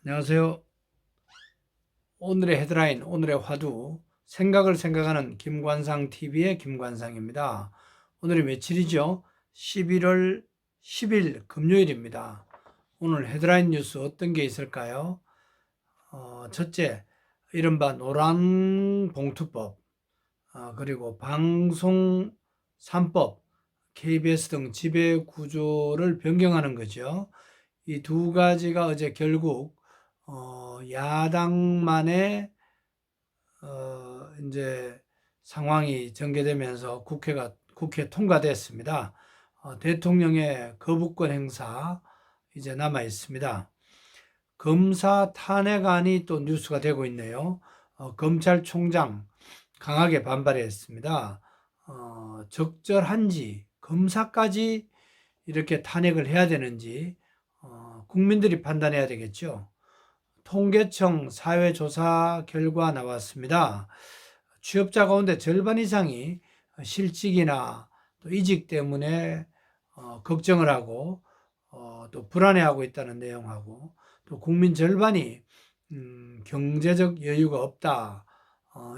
안녕하세요. 오늘의 헤드라인, 오늘의 화두, 생각을 생각하는 김관상 TV의 김관상입니다. 오늘이 며칠이죠? 11월 10일 금요일입니다. 오늘 헤드라인 뉴스 어떤 게 있을까요? 첫째, 이른바 노란봉투법, 그리고 방송 3법, KBS 등 지배구조를 변경하는 거죠. 이 두 가지가 어제 결국 야당만의 이제 상황이 전개되면서 국회 통과됐습니다. 대통령의 거부권 행사 이제 남아 있습니다. 검사 탄핵안이 또 뉴스가 되고 있네요. 검찰총장 강하게 반발했습니다. 적절한지 검사까지 이렇게 탄핵을 해야 되는지 국민들이 판단해야 되겠죠. 통계청 사회조사 결과 나왔습니다. 취업자 가운데 절반 이상이 실직이나 또 이직 때문에 걱정을 하고 또 불안해하고 있다는 내용하고, 또 국민 절반이 경제적 여유가 없다,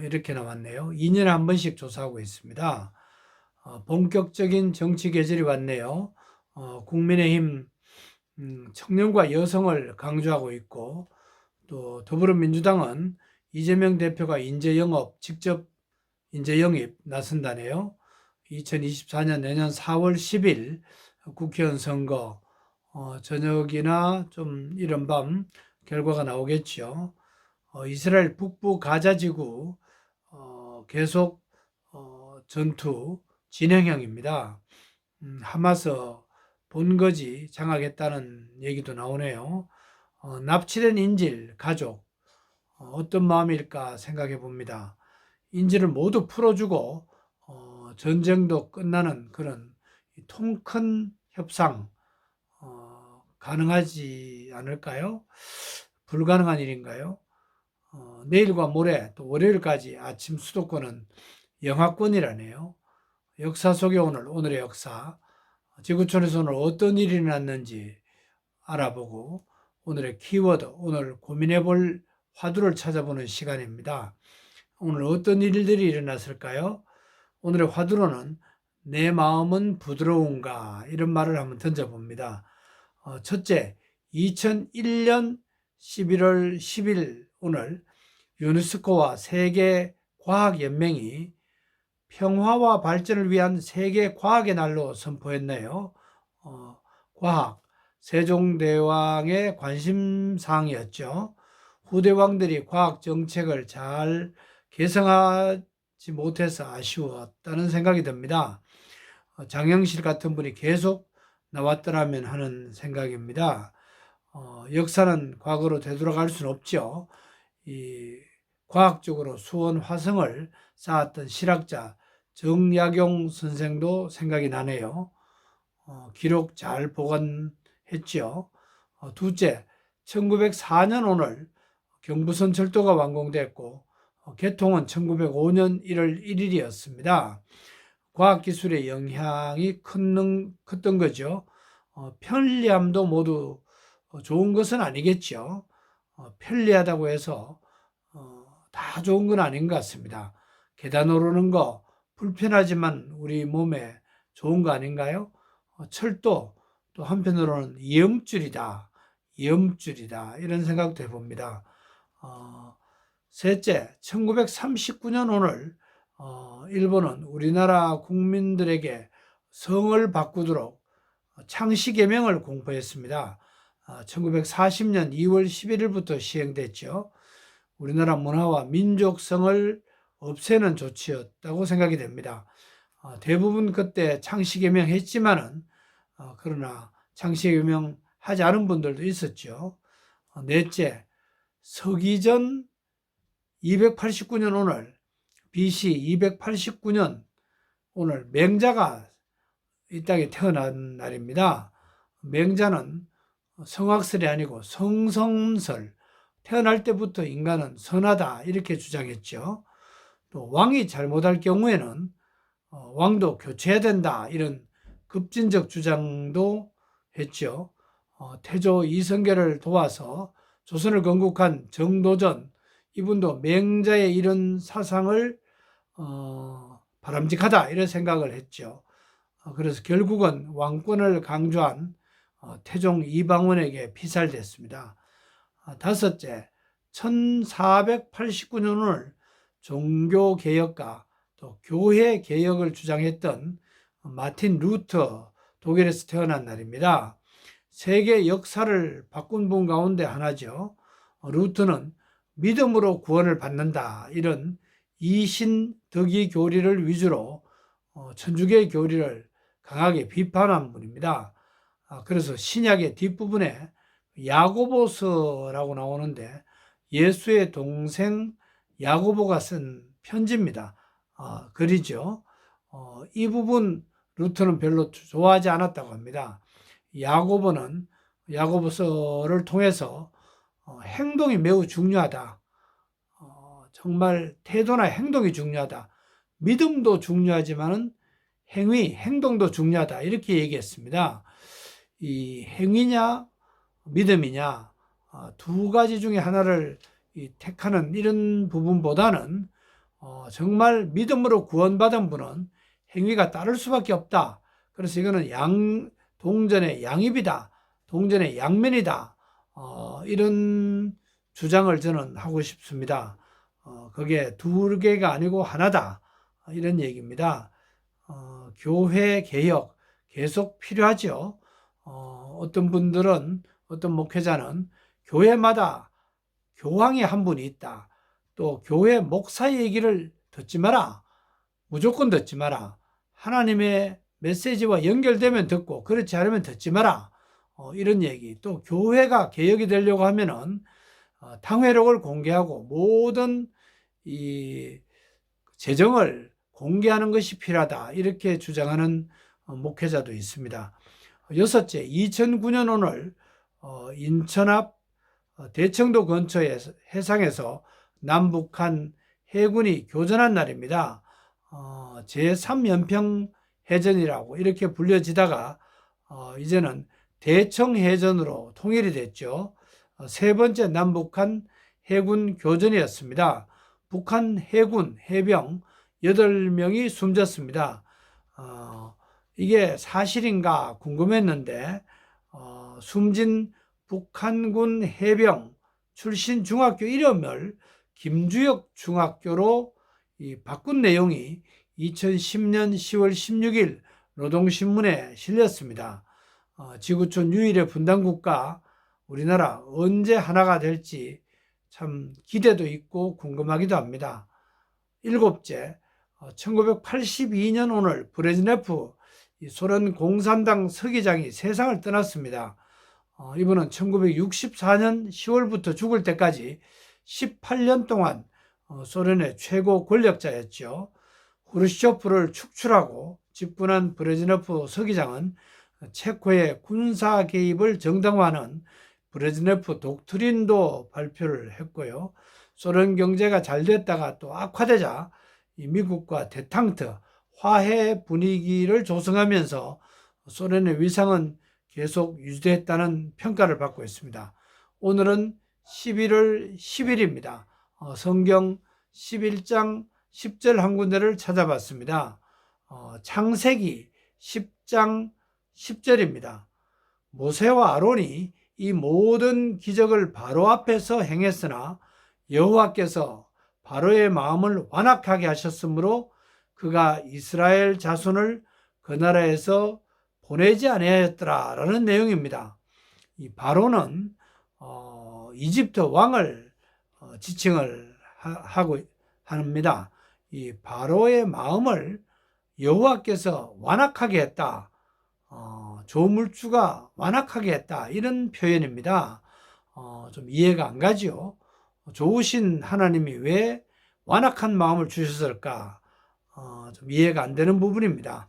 이렇게 나왔네요. 2년에 한 번씩 조사하고 있습니다. 본격적인 정치 계절이 왔네요. 국민의힘 청년과 여성을 강조하고 있고, 또 더불어민주당은 이재명 대표가 직접 인재 영입 나선다네요. 2024년 내년 4월 10일 국회의원 선거 저녁이나 좀 이른 밤 결과가 나오겠죠. 이스라엘 북부 가자지구 계속 전투 진행형입니다. 하마스 본거지 장악했다는 얘기도 나오네요. 납치된 인질 가족 어떤 마음일까 생각해 봅니다. 인질을 모두 풀어주고 전쟁도 끝나는 그런 통 큰 협상 가능하지 않을까요? 불가능한 일인가요? 내일과 모레 또 월요일까지 아침 수도권은 영하권이라네요. 역사 속에 오늘의 역사, 지구촌에서 오늘 어떤 일이 났는지 알아보고 오늘의 키워드, 오늘 고민해 볼 화두를 찾아보는 시간입니다. 오늘 어떤 일들이 일어났을까요? 오늘의 화두로는 내 마음은 부드러운가, 이런 말을 한번 던져봅니다. 첫째, 2001년 11월 10일 오늘 유네스코와 세계과학연맹이 평화와 발전을 위한 세계 과학의 날로 선포했네요. 과학, 세종대왕의 관심사항이었죠. 후대왕들이 과학 정책을 잘 개성하지 못해서 아쉬웠다는 생각이 듭니다. 장영실 같은 분이 계속 나왔더라면 하는 생각입니다. 역사는 과거로 되돌아갈 수는 없죠. 이 과학적으로 수원 화성을 쌓았던 실학자 정약용 선생도 생각이 나네요. 기록 잘 보관했죠. 둘째, 1904년 오늘 경부선 철도가 완공됐고 개통은 1905년 1월 1일이었습니다. 과학기술의 영향이 컸던 거죠. 편리함도 모두 좋은 것은 아니겠죠. 편리하다고 해서 다 좋은 건 아닌 것 같습니다. 계단 오르는 거 불편하지만 우리 몸에 좋은 거 아닌가요? 철도 또 한편으로는 위험줄이다 이런 생각도 해봅니다. 셋째, 1939년 오늘 일본은 우리나라 국민들에게 성을 바꾸도록 창씨개명을 공포했습니다. 1940년 2월 11일부터 시행됐죠. 우리나라 문화와 민족성을 없애는 조치였다고 생각이 됩니다. 대부분 그때 창씨개명 했지만은 그러나 창씨개명 하지 않은 분들도 있었죠. 넷째, 서기전 289년 오늘 BC 289년 오늘 맹자가 이 땅에 태어난 날입니다. 맹자는 성악설이 아니고 성성설, 태어날 때부터 인간은 선하다 이렇게 주장했죠. 또 왕이 잘못할 경우에는 왕도 교체해야 된다 이런 급진적 주장도 했죠. 태조 이성계를 도와서 조선을 건국한 정도전, 이분도 맹자의 이런 사상을 바람직하다 이런 생각을 했죠. 그래서 결국은 왕권을 강조한 태종 이방원에게 피살됐습니다. 다섯째, 1489년을 종교개혁가 또 교회개혁을 주장했던 마틴 루터, 독일에서 태어난 날입니다. 세계 역사를 바꾼 분 가운데 하나죠. 루터는 믿음으로 구원을 받는다, 이런 이신덕이 교리를 위주로 천주교의 교리를 강하게 비판한 분입니다. 그래서 신약의 뒷부분에 야고보서라고 나오는데 예수의 동생 야고보가 쓴 편지입니다. 글이죠. 이 부분 루터는 별로 좋아하지 않았다고 합니다. 야고보는 야고보서를 통해서 행동이 매우 중요하다. 정말 태도나 행동이 중요하다. 믿음도 중요하지만은 행동도 중요하다. 이렇게 얘기했습니다. 이 행위냐 믿음이냐 두 가지 중에 하나를 택하는 이런 부분보다는 정말 믿음으로 구원받은 분은 행위가 따를 수밖에 없다. 그래서 이거는 동전의 양입이다. 동전의 양면이다. 이런 주장을 저는 하고 싶습니다. 그게 두 개가 아니고 하나다. 이런 얘기입니다. 교회 개혁 계속 필요하죠. 어떤 분들은, 어떤 목회자는 교회마다 교황이 한 분이 있다. 또 교회 목사의 얘기를 듣지 마라. 무조건 듣지 마라. 하나님의 메시지와 연결되면 듣고 그렇지 않으면 듣지 마라. 이런 얘기. 또 교회가 개혁이 되려고 하면은 당회록을 공개하고 모든 이 재정을 공개하는 것이 필요하다. 이렇게 주장하는 목회자도 있습니다. 여섯째, 2009년 오늘 인천 앞 대청도 근처의 해상에서 남북한 해군이 교전한 날입니다. 제3연평 해전이라고 이렇게 불려지다가 이제는 대청해전으로 통일이 됐죠. 세 번째 남북한 해군 교전이었습니다. 북한 해군, 해병 8명이 숨졌습니다. 이게 사실인가 궁금했는데 숨진 북한군 해병 출신 중학교 이름을 김주혁 중학교로 바꾼 내용이 2010년 10월 16일 노동신문에 실렸습니다. 지구촌 유일의 분단국가 우리나라 언제 하나가 될지 참 기대도 있고 궁금하기도 합니다. 일곱째, 1982년 오늘 브레즈네프 소련 공산당 서기장이 세상을 떠났습니다. 이분은 1964년 10월부터 죽을 때까지 18년 동안 소련의 최고 권력자였죠. 후르시초프를 축출하고 집권한 브레즈네프 서기장은 체코의 군사 개입을 정당화하는 브레즈네프 독트린도 발표를 했고요. 소련 경제가 잘 됐다가 또 악화되자 미국과 대탕트 화해 분위기를 조성하면서 소련의 위상은 계속 유지됐다는 평가를 받고 있습니다. 오늘은 11월 10일입니다. 성경 11장 10절 한 군데를 찾아봤습니다. 창세기 10장 10절입니다. 모세와 아론이 이 모든 기적을 바로 앞에서 행했으나 여호와께서 바로의 마음을 완악하게 하셨으므로 그가 이스라엘 자손을 그 나라에서 보내지 아니하였더라라는 내용입니다. 이 바로는 이집트 왕을 지칭을 하고 합니다. 이 바로의 마음을 여호와께서 완악하게 했다. 조물주가 완악하게 했다. 이런 표현입니다. 좀 이해가 안 가죠. 좋으신 하나님이 왜 완악한 마음을 주셨을까? 좀 이해가 안 되는 부분입니다.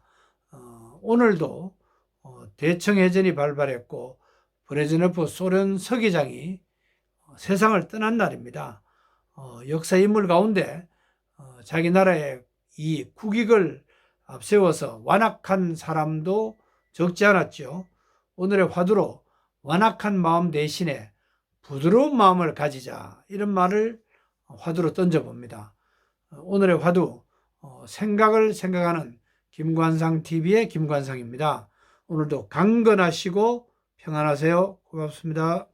오늘도 대청해전이 발발했고 브레즈네프 소련 서기장이 세상을 떠난 날입니다. 역사 인물 가운데 자기 나라의 이 국익을 앞세워서 완악한 사람도 적지 않았죠. 오늘의 화두로 완악한 마음 대신에 부드러운 마음을 가지자. 이런 말을 화두로 던져봅니다. 오늘의 화두, 생각을 생각하는 김관상TV의 김관상입니다. 오늘도 강건하시고 평안하세요. 고맙습니다.